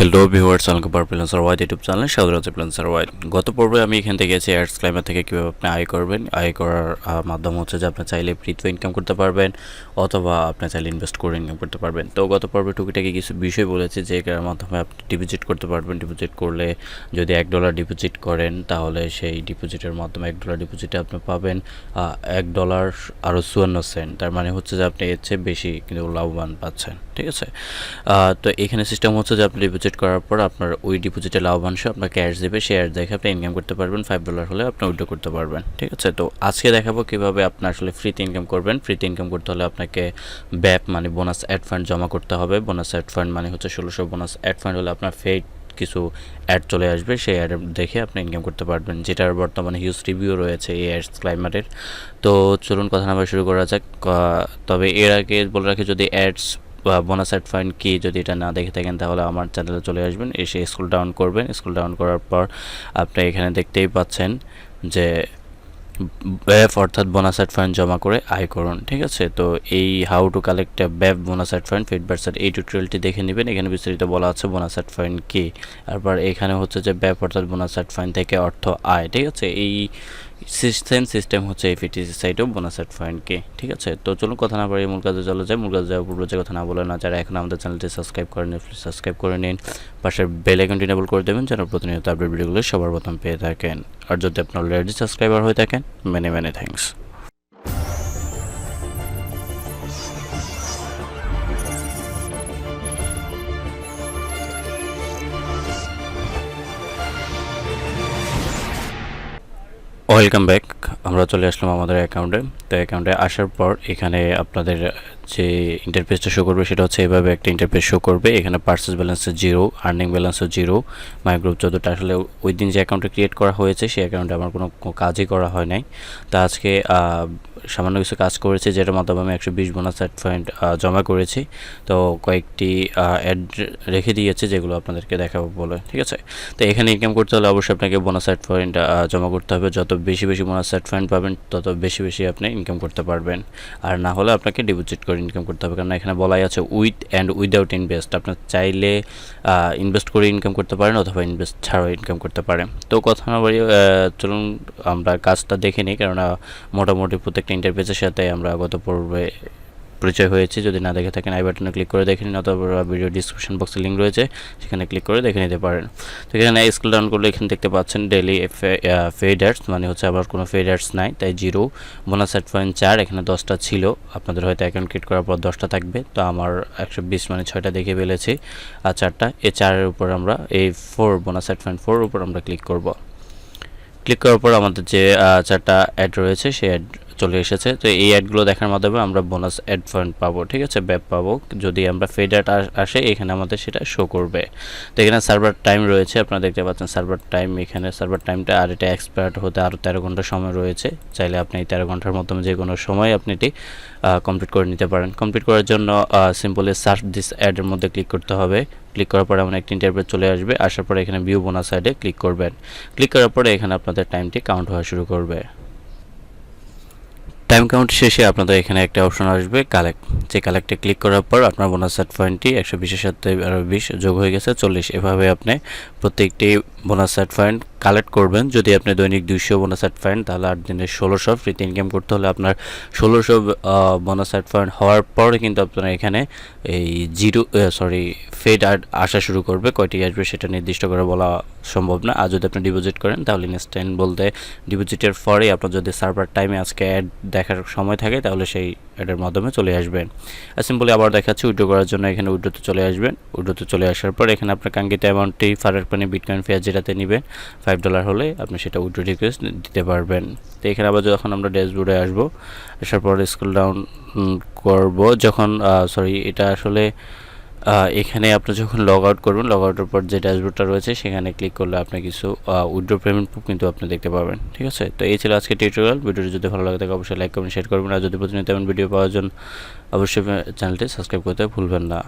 Hello viewers, welcome to freelancer wide YouTube চ্যানেলে স্বাগত জানাচ্ছি। ফ্রিল্যান্সার ওয়াইড গত পর্বে আমি এখান থেকে গেছি অ্যাডস ক্লাইমার থেকে কীভাবে আপনি আয় করবেন। আয় করার মাধ্যম হচ্ছে যে আপনি চাইলে ফ্রিতে ইনকাম করতে পারবেন অথবা আপনি চাইলে ইনভেস্ট করে ইনকাম করতে পারবেন। তো গত পর্বে টুকিটাকি কিছু বিষয় বলেছি যে এর মাধ্যমে আপনি ডিপোজিট করতে পারবেন। ডিপোজিট করলে যদি $1 ডিপোজিট করেন তাহলে সেই ডিপোজিটের মাধ্যমে $1 ডিপোজিটে আপনি পাবেন $1 আরও 54 সেন্ট। তার মানে হচ্ছে যে আপনি এর চেয়ে বেশি কিন্তু লাভবান পাচ্ছেন। ঠিক আছে, তো এখানে সিস্টেম হচ্ছে যে আপনি ডিপোজিট করার পর আপনার ওই ডিপোজিটের লাভাংশ আপনাকে ক্যাশ দেবে, সেই অ্যাড দেখে আপনি ইনকাম করতে পারবেন। $5 হলে আপনি উইথড্র করতে পারবেন। ঠিক আছে, তো আজকে দেখাবো কীভাবে আপনি আসলে ফ্রিতে ইনকাম করবেন। ফ্রিতে ইনকাম করতে হলে আপনাকে ব্যাপ মানে বোনাস অ্যাড ফান্ড জমা করতে হবে। বোনাস অ্যাড ফান্ড মানে হচ্ছে 1600 বোনাস অ্যাড ফান্ড হলে আপনার ফেড কিছু অ্যাড চলে আসবে, সেই অ্যাড দেখে আপনি ইনকাম করতে পারবেন, যেটার বর্তমানে হিউজ রিভিউ রয়েছে এই অ্যাডস ক্লাইমারের। তো চলুন কথা না শুরু করা যাক। তবে এর আগে বলে রাখি, যদি অ্যাডস বা বোনাস অ্যাড ফান্ড কি যদি এটা না দেখে থাকেন তাহলে আমার চ্যানেলে চলে আসবেন, এসে স্ক্রল ডাউন করবেন। স্ক্রল ডাউন করার পর আপনি এখানে দেখতেই পাচ্ছেন যে ব্যাপ অর্থাৎ বোনাস অ্যাড ফান্ড জমা করে আয় করুন। ঠিক আছে, তো এই হাউ টু কালেক্ট ব্যাপ বোনাস অ্যাড ফান্ড ফিডব্যাকসের এই টিউটোরিয়ালটি দেখে নেবেন। এখানে বিস্তারিত বলা আছে বোনাস অ্যাড ফান্ড কি, তারপর এখানে হচ্ছে যে ব্যাপ অর্থাৎ বোনাস অ্যাড ফান্ড থেকে অর্থ আয়। ঠিক আছে, এই সিস্টেম হচ্ছে এফিটিসি সাইটেও বোনাস অ্যাড ফান্ড কি। ঠিক আছে, তো চলুন কথা না বাড়িয়ে মূল কাজে চলে যায়। মূল কাজে যাওয়ার পূর্বে যে কথা না বলে না, যারা এখন আমাদের চ্যানেলটি সাবস্ক্রাইব করেন প্লিজ সাবস্ক্রাইব করে নিন, পাশের বেল আইকনটি এনেবল করে দেবেন যেন প্রতিনিয়ত আপডেট ভিডিওগুলো সবার প্রথম পেয়ে থাকেন। আর যদি আপনি অলরেডি সাবস্ক্রাইবার হয়ে থাকেন, মেনি থ্যাঙ্কস। Welcome back. আমরা চলে আসলাম আমাদের অ্যাকাউন্টে। তো অ্যাকাউন্টে আসার পর এখানে আপনাদের যে ইন্টারফেসটা শো করবে সেটা হচ্ছে এভাবে একটা ইন্টারফেস শো করবে। এখানে পার্সেস ব্যালেন্সে 0, আর্নিং ব্যালেন্সও 0, মাই গ্রুপ 14টা। আসলে ওই দিন যে অ্যাকাউন্টে ক্রিয়েট করা হয়েছে সেই অ্যাকাউন্টে আমার কোনো কাজই করা হয় নাই। তো আজকে সামান্য কিছু কাজ করেছি, যেটার মাধ্যমে আমি 120 বোনাস অ্যাড ফান্ড জমা করেছি। তো কয়েকটি অ্যাড রেখে দিয়েছে যেগুলো আপনাদেরকে দেখাবো বলে। ঠিক আছে, তো এখানে ইনকাম করতে হলে অবশ্যই আপনাকে বোনাস অ্যাড ফান্ড জমা করতে হবে। যত বেশি বোনাস অ্যাড ফান্ড পাবেন তত বেশি আপনি ইনকাম করতে পারবেন। আর না হলে আপনাকে ডিপোজিট করে ইনকাম করতে হবে, কারণ এখানে বলাই আছে উইথ অ্যান্ড উইদাউট ইনভেস্ট। আপনার চাইলে ইনভেস্ট করে ইনকাম করতে পারেন অথবা ইনভেস্ট ছাড়াও ইনকাম করতে পারেন। তো কথা না বাড়িয়ে চলুন আমরা কাজটা দেখে নিই, কেননা মোটামুটি প্রত্যেকটা ইন্টারফেসের সাথে আমরা গত পর্বে পরিচয় হয়েছে। যদি না দেখে থাকেন আই বাটনে ক্লিক করে দেখে নিন, অথবা ভিডিও ডিসক্রিপশন বক্সে লিঙ্ক রয়েছে, সেখানে ক্লিক করে দেখে নিতে পারেন। তো এখানে স্ক্রল ডাউন করলে এখানে দেখতে পাচ্ছেন ডেইলি ফেড অ্যাডস, মানে হচ্ছে আবার কোনো ফেড অ্যাডস নাই, তাই 0। বোনাস অ্যাড ফান্ড 4, এখানে 10টা ছিল, আপনাদের হয়তো অ্যাকাউন্ট ক্রিয়েট করার পর 10টা থাকবে। তো আমার 120 মানে 6টা দেখে ফেলেছি, আর 4টা, এই 4-এর উপর আমরা এই 4 বোনাস অ্যাড ফান্ড 4-এর উপর আমরা ক্লিক করব। ক্লিক করার পর আমাদের যে 4টা অ্যাড রয়েছে সেই অ্যাড চলে এসেছে। তো এই অ্যাডগুলো দেখার মাধ্যমে আমরা বোনাস অ্যাড ফান্ড পাবো। ঠিক আছে, ব্যাপ পাবো। যদি আমরা ফেড অ্যাড আসে এখানে আমাদের সেটা শো করবে। তো এখানে সার্ভার টাইম রয়েছে, আপনারা দেখতে পাচ্ছেন সার্ভার টাইম। এখানে সার্ভার টাইমটা আর এটা এক্সপায়ার্ড হতে আরও 13 ঘন্টা সময় রয়েছে। চাইলে আপনি এই 13 ঘন্টার মাধ্যমে যে কোনো সময় আপনি এটি কমপ্লিট করে নিতে পারেন। কমপ্লিট করার জন্য সিম্পলি সার্চ দিস অ্যাডের মধ্যে ক্লিক করতে হবে। ক্লিক করার পরে আমরা একটা ইন্টারফেস চলে আসবে। আসার পরে এখানে ভিউ বোনাস সাইডে ক্লিক করবেন। ক্লিক করার পরে এখানে আপনাদের টাইমটি কাউন্ট হওয়া শুরু করবে। টাইম কাউন্ট শেষে আপনাদের এখানে একটা অপশন আসবে কালেক্ট। যে কালেক্টে ক্লিক করার পর আপনার বোনাস অ্যাড ফান্ডটি 120-এর সাথে আরও 20 যোগ হয়ে গেছে 40। এভাবে আপনি প্রত্যেকটি বোনাস অ্যাড ফান্ড কালেক্ট করবেন। যদি আপনি দৈনিক 200 বোনাস অ্যাড ফান্ড, তাহলে 8 দিনে 1600। ফ্রিতে ইনকাম করতে হলে আপনার 1600 বোনাস অ্যাড ফান্ড হওয়ার পরে কিন্তু আপনারা এখানে এই ফেড অ্যাড আসা শুরু করবে। কয়টি আসবে সেটা নির্দিষ্ট করে বলা সম্ভব না। আর যদি আপনি ডিপোজিট করেন তাহলে ইনস্ট্যান্ট বলতে ডিপোজিটের পরে আপনার যদি সার্ভার টাইমে আজকে অ্যাড দেখার সময় থাকে তাহলে সেই অ্যাডের মাধ্যমে চলে আসবেন। আর সিম্পলি আবার দেখাচ্ছি, উইথড্র করার জন্য এখানে উইথড্রোতে চলে আসবেন। উইথড্রোতে চলে আসার পর এখানে আপনার কাঙ্ক্ষিত অ্যামাউন্টটি ফারাক পানি বিটকয়েন ফেয়ার যেটাতে নেবেন $5 হলে আপনি সেটা উইথড্রো রিকোয়েস্ট দিতে পারবেন। তো এখানে আবার যখন আমরা ড্যাশবোর্ডে আসবো, আসার পর স্ক্রল ডাউন করব, যখন এটা আসলে এখানে আপনি যখন লগ আউট করবেন, লগ আউটের পর যে ড্যাশবোর্ডটা রয়েছে সেখানে ক্লিক করলে আপনি কিছু উইথড্র পেমেন্ট কিন্তু আপনি দেখতে পাবেন। ঠিক আছে, তো এই ছিল আজকে টিউটোরিয়াল। ভিডিওটি যদি ভালো লাগে থাকে অবশ্যই লাইক কমেন্ট শেয়ার করবেন। আর যদি প্রতিনিয়ত এমন ভিডিও পাওয়ার জন্য অবশ্যই চ্যানেলটি সাবস্ক্রাইব করতে ভুলবেন না।